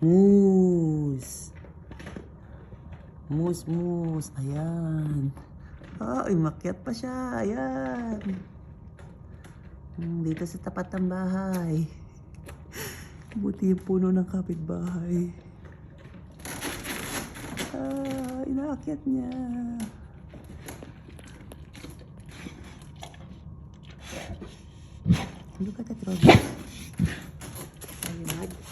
Moose. Moose, moose. Ayan. Ay, makyat pa siya. Ayan. Dito sa tapat ng bahay. Buti yung puno ng kapitbahay. Inaakyat niya. Look at that, Rover. Ayun.